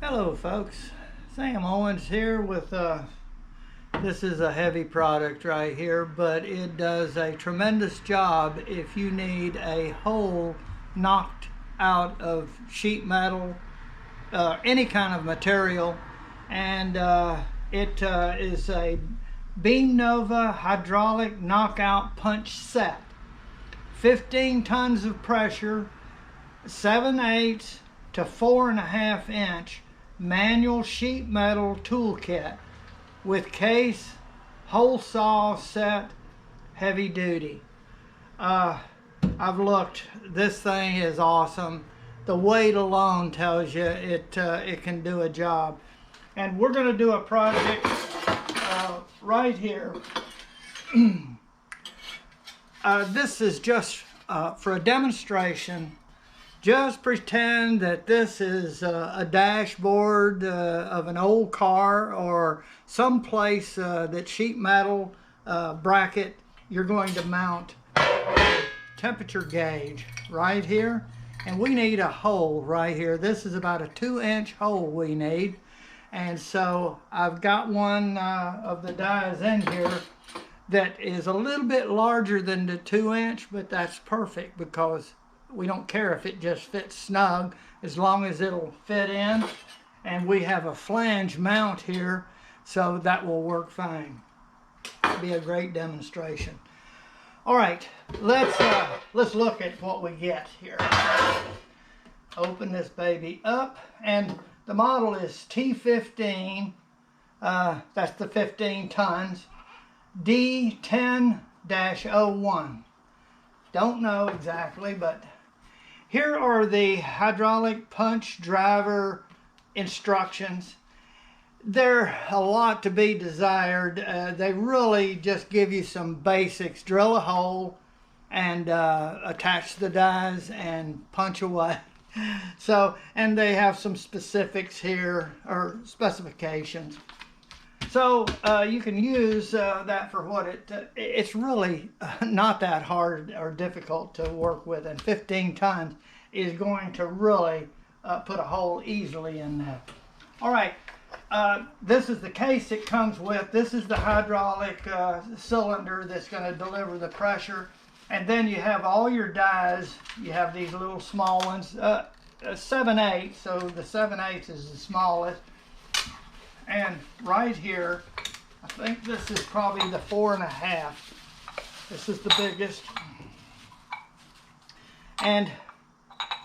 Hello folks, Sam Owens here with this is a heavy product right here, but it does a tremendous job if you need a hole knocked out of sheet metal, any kind of material. And it is a Beamnova hydraulic knockout punch set. 15 tons of pressure, 7/8 to 4.5 inch manual sheet metal toolkit with case, hole saw set, heavy duty. I've looked. This thing is awesome. The weight alone tells you it can do a job. And we're going to do a project right here. This is just for a demonstration. Just pretend that this is a dashboard of an old car or some place that sheet metal bracket you're going to mount a temperature gauge right here. And we need a hole right here. This is about a 2-inch hole we need. And so I've got one of the dies in here that is a little bit larger than the 2-inch, but that's perfect because we don't care if it just fits snug as long as it'll fit in. And we have a flange mount here, so that will work fine. It'll be a great demonstration. All right, let's look at what we get here. Open this baby up, and the model is T15. That's the 15 tons. D10-01. Don't know exactly, but here are the hydraulic punch driver instructions. They're a lot to be desired. They really just give you some basics. Drill a hole and attach the dies and punch away. So, and they have some specifics here, or specifications. So you can use that for what it's really not that hard or difficult to work with, and 15 tons is going to really put a hole easily in there. All right, this is the case it comes with. This is the hydraulic cylinder that's going to deliver the pressure, and then you have all your dies. You have these little small ones, 7/8, so the 7/8 is the smallest. And right here, I think this is probably the 4.5. This is the biggest. And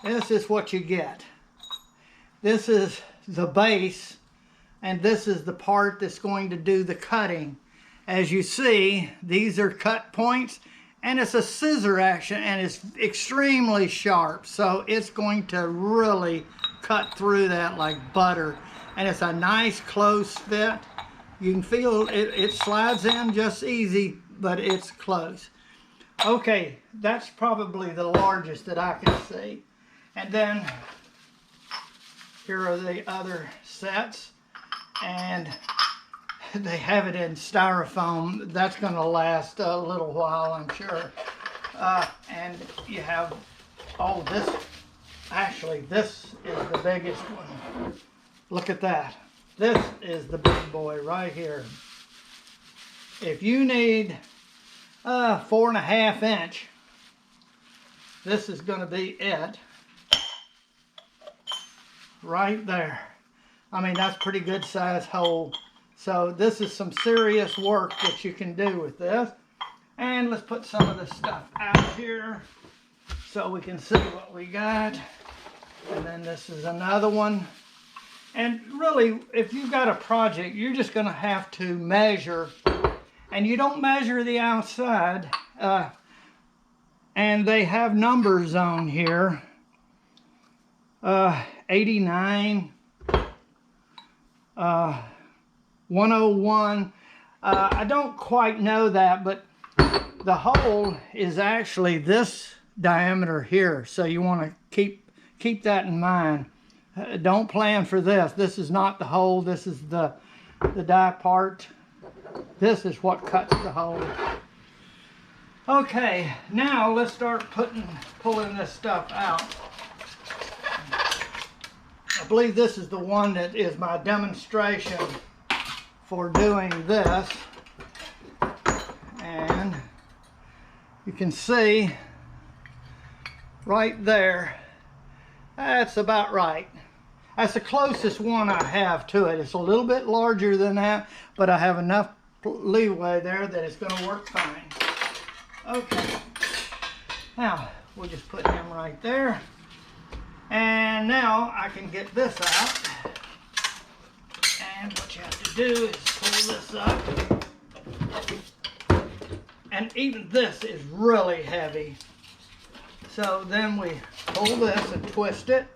this is what you get. This is the base, and this is the part that's going to do the cutting. As you see, these are cut points, and it's a scissor action, and it's extremely sharp. So it's going to really cut through that like butter. And it's a nice close fit. You can feel it slides in just easy, but it's close. Okay, that's probably the largest that I can see. And then here are the other sets, and they have it in styrofoam. That's going to last a little while, I'm sure. And you have, oh, this, actually, this is the biggest one. Look at that. This is the big boy right here. If you need 4.5 inch, this is going to be it. Right there. I mean, that's pretty good size hole. So this is some serious work that you can do with this. And let's put some of this stuff out here so we can see what we got. And then this is another one. And really, if you've got a project, you're just going to have to measure. And you don't measure the outside. And they have numbers on here. 89, 101. I don't quite know that, but the hole is actually this diameter here. So you want to keep that in mind. Don't plan for this. This is not the hole. This is the die part. This is what cuts the hole. Okay, now let's start pulling this stuff out. believe this is the one that is my demonstration for doing this. And you can see right there, that's about right. That's the closest one I have to it. It's a little bit larger than that, but I have enough leeway there that it's going to work fine. Okay, now we'll just put him right there. And now I can get this out. And what you have to do is pull this up. And even this is really heavy. So then we pull this and twist it.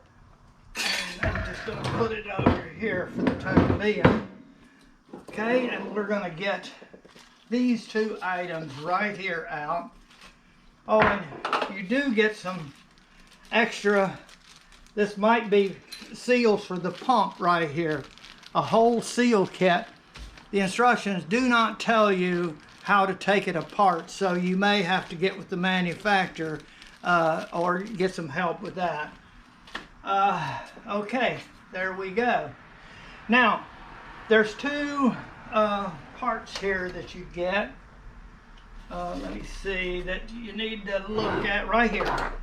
And I'm just going to put it over here for the time being. Okay, and we're going to get these two items right here out. Oh, and you do get some extra. This might be seals for the pump right here. A whole seal kit. The instructions do not tell you how to take it apart, so you may have to get with the manufacturer or get some help with that. Okay, there we go. Now, there's two parts here that you get. Let me see, that you need to look at right here.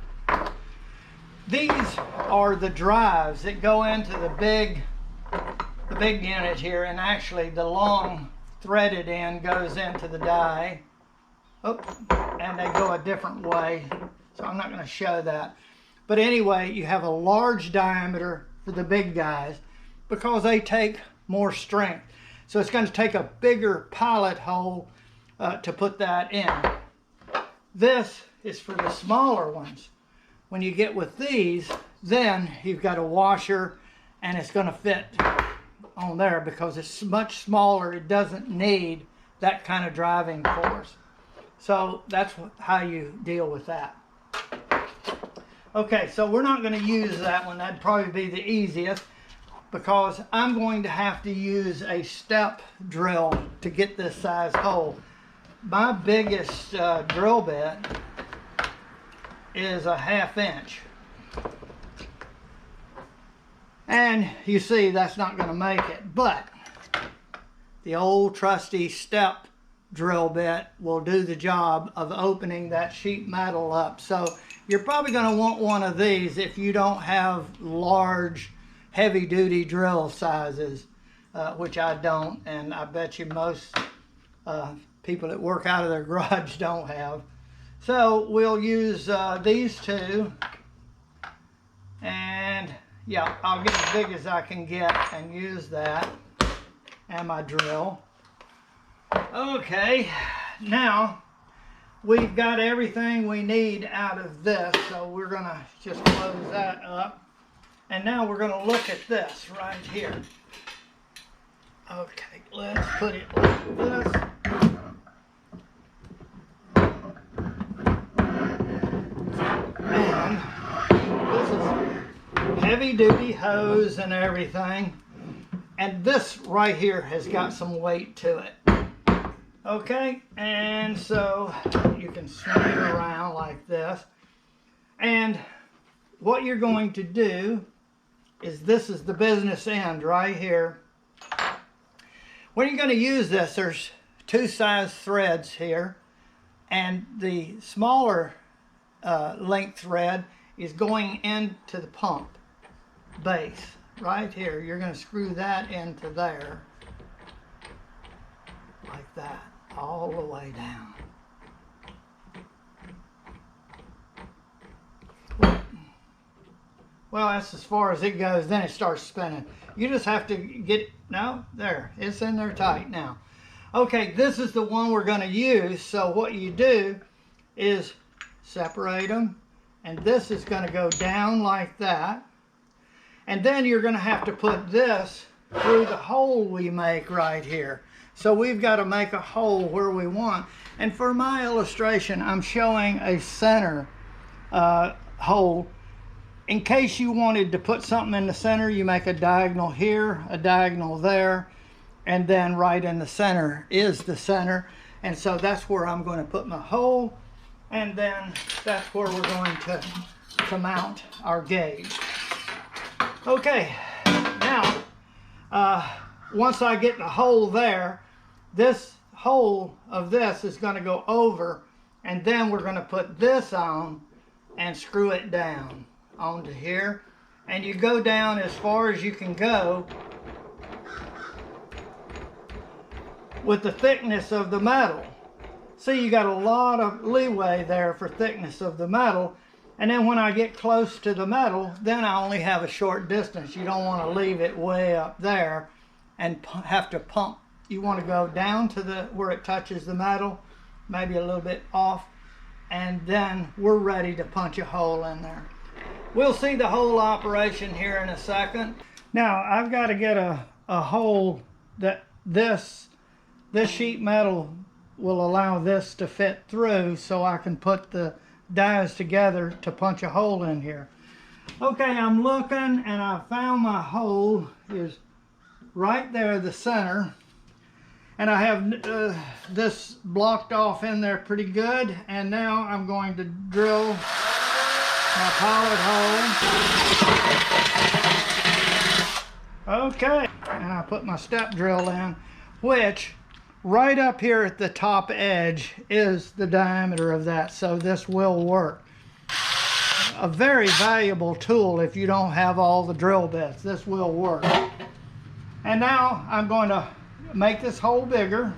These are the drives that go into the big unit here, and actually the long threaded end goes into the die. Oh, and they go a different way, so I'm not going to show that. But anyway, you have a large diameter for the big guys because they take more strength. So it's going to take a bigger pilot hole to put that in. This is for the smaller ones. When you get with these, then you've got a washer and it's going to fit on there because it's much smaller. It doesn't need that kind of driving force. So that's how you deal with that. Okay, so we're not going to use that one. That'd probably be the easiest because I'm going to have to use a step drill to get this size hole. My biggest drill bit is a 1/2 inch. And you see that's not going to make it, but the old trusty step drill bit will do the job of opening that sheet metal up. So you're probably going to want one of these if you don't have large heavy duty drill sizes, which I don't, and I bet you most people that work out of their garage don't have. So we'll use these two, and yeah, I'll get as big as I can get and use that and my drill. Okay, now we've got everything we need out of this, so we're gonna just close that up. And now we're gonna look at this right here. Okay, let's put it like this. And this is heavy duty hose and everything. And this right here has got some weight to it. Okay, and so you can swing it around like this. And what you're going to do is, this is the business end right here. When you're going to use this, there's two size threads here, and the smaller length thread is going into the pump base right here. You're going to screw that into there like that, all the way down. Well, that's as far as it goes. Then it starts spinning. You just have to get, no, there, it's in there tight now. Okay, this is the one we're going to use. So what you do is separate them, and this is going to go down like that. And then you're going to have to put this through the hole we make right here. So we've got to make a hole where we want. And for my illustration, I'm showing a center hole. In case you wanted to put something in the center, you make a diagonal here, a diagonal there, and then right in the center is the center. And so that's where I'm going to put my hole, and then that's where we're going to mount our gauge. Okay, once I get the hole there, this hole of this is going to go over, and then we're going to put this on and screw it down onto here. And you go down as far as you can go with the thickness of the metal. See, you got a lot of leeway there for thickness of the metal. And then when I get close to the metal, then I only have a short distance. You don't want to leave it way up there and have to pump. You want to go down to where it touches the metal, maybe a little bit off, and then we're ready to punch a hole in there. We'll see the whole operation here in a second. Now, I've got to get a hole that this sheet metal will allow this to fit through, so I can put the dies together to punch a hole in here. Okay, I'm looking and I found my hole is right there, the center, and I have this blocked off in there pretty good. And now I'm going to drill my pilot hole. Okay, and I put my step drill in, which right up here at the top edge is the diameter of that, so this will work. A very valuable tool if you don't have all the drill bits. This will work. And now I'm going to make this hole bigger. And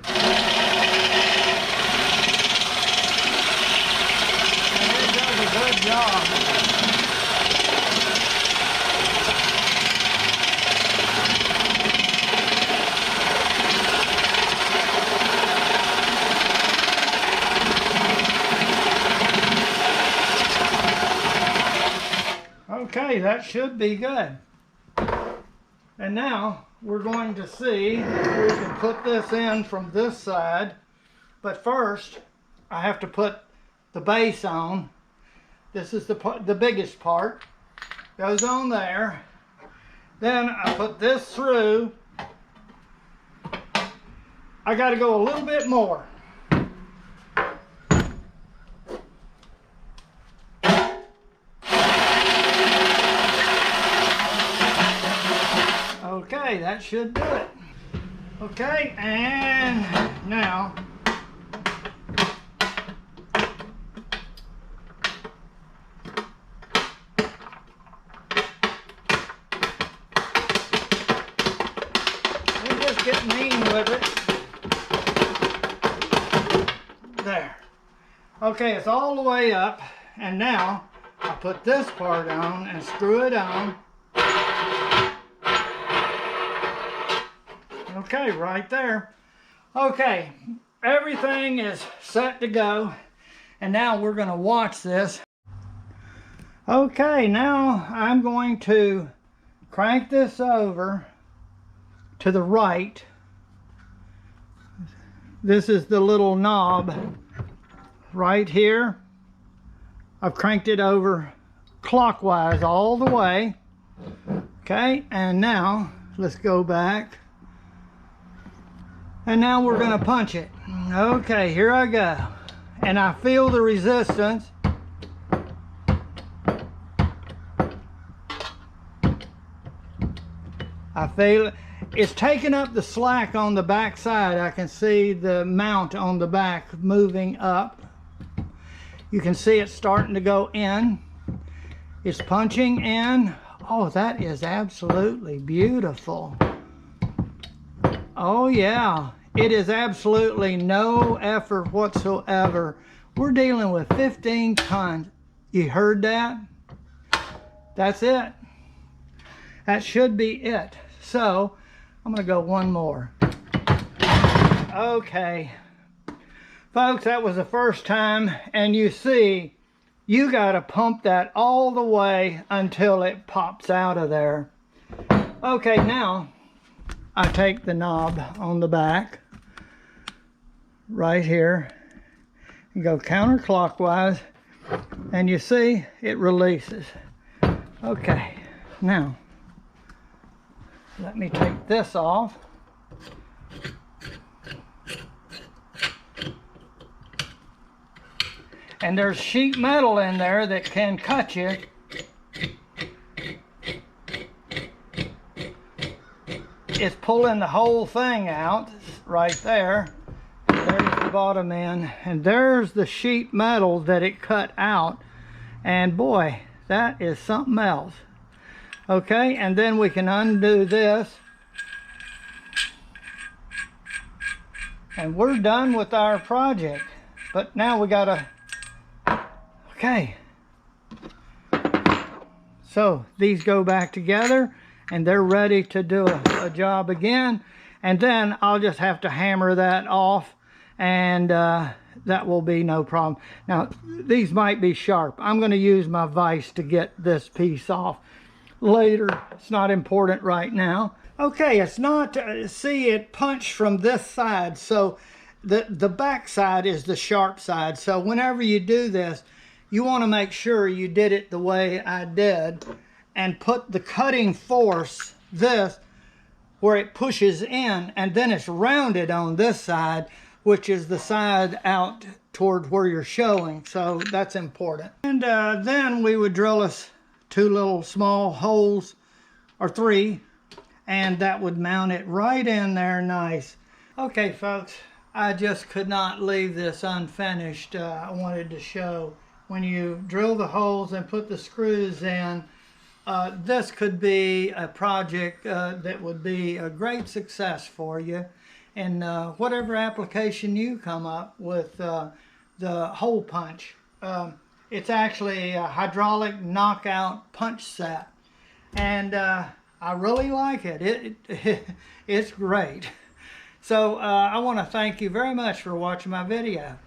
it does a good job. Okay, that should be good. And now we're going to see if we can put this in from this side. But first, I have to put the base on. This is the biggest part. Goes on there. Then I put this through. I got to go a little bit more. Okay, that should do it. Okay, and now we'll just get mean with it. There. Okay, it's all the way up, and now I put this part on and screw it on. Okay, right there. Okay, everything is set to go, and now we're going to watch this. Okay, now I'm going to crank this over to the right. This is the little knob right here. I've cranked it over clockwise all the way. Okay, and now let's go back. And now we're going to punch it. Okay, here I go. And I feel the resistance. I feel it. It's taking up the slack on the back side. I can see the mount on the back moving up. You can see it starting to go in. It's punching in. Oh, that is absolutely beautiful. Oh yeah, it is absolutely no effort whatsoever. We're dealing with 15 tons. You heard that? That's it. That should be it. So, I'm gonna go one more. Okay. Folks, that was the first time, and you see, you gotta pump that all the way until it pops out of there. Okay, now, I take the knob on the back, right here, and go counterclockwise, and you see, it releases. Okay, now, let me take this off. And there's sheet metal in there that can cut you. it's pulling the whole thing out right there. There's the bottom end, and there's the sheet metal that it cut out. And boy, that is something else. Okay, and then we can undo this. And we're done with our project. But now we gotta, okay. So these go back together and they're ready to do a job again. And then I'll just have to hammer that off, and that will be no problem. Now, these might be sharp. I'm going to use my vise to get this piece off later. It's not important right now. Okay, it's not, see, it punched from this side. So the back side is the sharp side. So whenever you do this, you want to make sure you did it the way I did and put the cutting force, this, where it pushes in, and then it's rounded on this side, which is the side out toward where you're showing. So that's important. And then we would drill us 2 little small holes, or 3, and that would mount it right in there nice. Okay, folks, I just could not leave this unfinished. I wanted to show when you drill the holes and put the screws in, this could be a project that would be a great success for you in whatever application you come up with the hole punch. It's actually a hydraulic knockout punch set, and I really like it. It's great. So I want to thank you very much for watching my video.